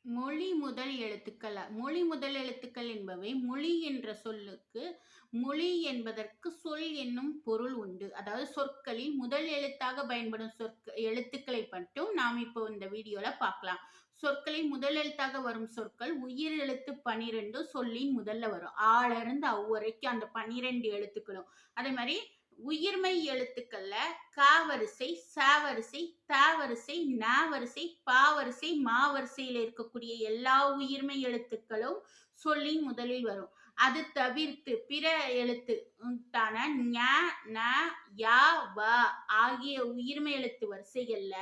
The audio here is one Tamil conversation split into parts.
மொழி முதல் எழுத்துக்கள். மொழி முதல் எழுத்துக்கள் என்பவை மொழி என்ற சொல்லுக்கு மொழி என்பதற்கு சொல் என்னும் பொருள் உண்டு. அதாவது சொற்களில் முதல் எழுத்தாக பயன்படும் எழுத்துக்களை மட்டும் நாம் இப்போ இந்த வீடியோல பார்க்கலாம். சொற்களில் முதல் எழுத்தாக வரும் சொற்கள் உயிர் எழுத்து 12 சொல்லின் முதல்ல வரும். ஆல இருந்து அவ் வரைக்கும் அந்த 12 எழுத்துக்களும். அதே மாதிரி உயிர்மெய் எழுத்துக்கள்ல க வரிசை, ச வரிசை, த வரிசை, ந வரிசை, ப வரிசை, மா வரிசையில் இருக்கக்கூடிய எல்லா உயிர்மெய் எழுத்துக்களும் சொல்லின் முதலில் வரும். அது தவிர்த்து பிற எழுத்து ஞ, ந, ய, வ ஆகிய உயிர்மெய் எழுத்து வரிசைகள்ல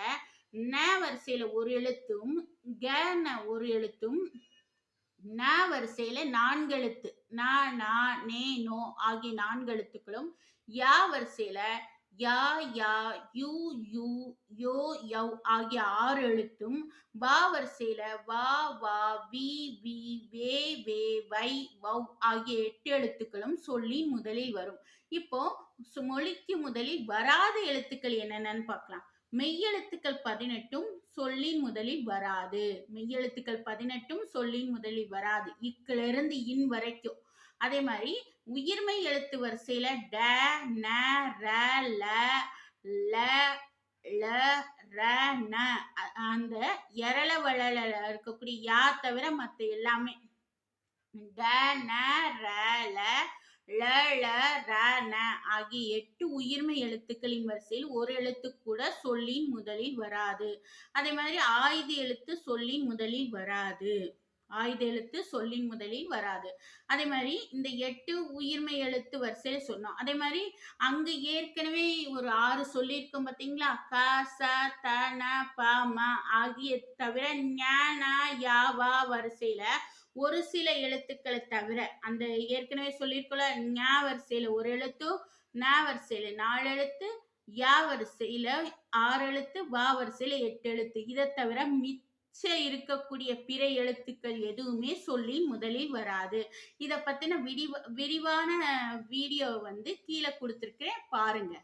ந வரிசையில ஒரு எழுத்தும், க ஒரு எழுத்தும், ந வரிசையில 4 எழுத்து ந, நா, நே, நோ ஆகிய 4 எழுத்துக்களும், யா வரிசையில யா, யா, யூ, யூ, யோ, யவ் ஆகிய 6 எழுத்தும், வா வரிசையில வா, வா, வி, வி, வே, வே, வை, வவ் ஆகிய 8 எழுத்துக்களும் சொல்லின் முதலில் வரும். இப்போ மொழிக்கு முதலில் வராத எழுத்துக்கள் என்னென்னு பார்க்கலாம். மெய்யெழுத்துக்கள் 18ம் சொல்லின் முதலில் வராது. மெய்யெழுத்துக்கள் 18ம் சொல்லின் முதலில் வராது. இக்கிலிருந்து இன் வரைக்கும். அதே மாதிரி உயிர்மெய் எழுத்து வரிசையில ட, ந, ர, ல, ல, ள, ர, ந அந்த எரள வளல இருக்கக்கூடிய யா தவிர மத்த எல்லாமே ட, ந, ர, ல, ள, ள, ர, ந ஆகிய 8 உயிர்மெய் எழுத்துக்களின் வரிசையில் ஒரு எழுத்து கூட சொல்லின் முதலில் வராது. அதே மாதிரி ஆயுத எழுத்து சொல்லின் முதலில் வராது. ஆயுத எழுத்து சொல்லின் முதலில் வராது. அதே மாதிரி இந்த 8 உயிர்மெய் எழுத்து வரிசையில சொன்னோம். அதே மாதிரி அங்க ஏற்கனவே ஒரு 6 சொல்லியிருக்கோம் பார்த்தீங்களா? க, ச, த, ந, ப, ம ஆகிய தவிர ஞ, ந, ய, வ வரிசையில ஒரு சில எழுத்துக்களை தவிர அந்த ஏற்கனவே சொல்லியிருக்கோம்ல ஞ வரிசையில ஒரு எழுத்தும், ந வரிசையில 4 எழுத்து, ய வரிசையில 6 எழுத்து, வ வரிசையில 8 எழுத்து. இதை தவிர மிச்ச இருக்கக்கூடிய பிற எழுத்துக்கள் எதுவுமே சொல்லின் முதலில் வராது. இதை பத்தின விரிவான வீடியோ வந்து கீழே கொடுத்திருக்கிறேன் பாருங்க.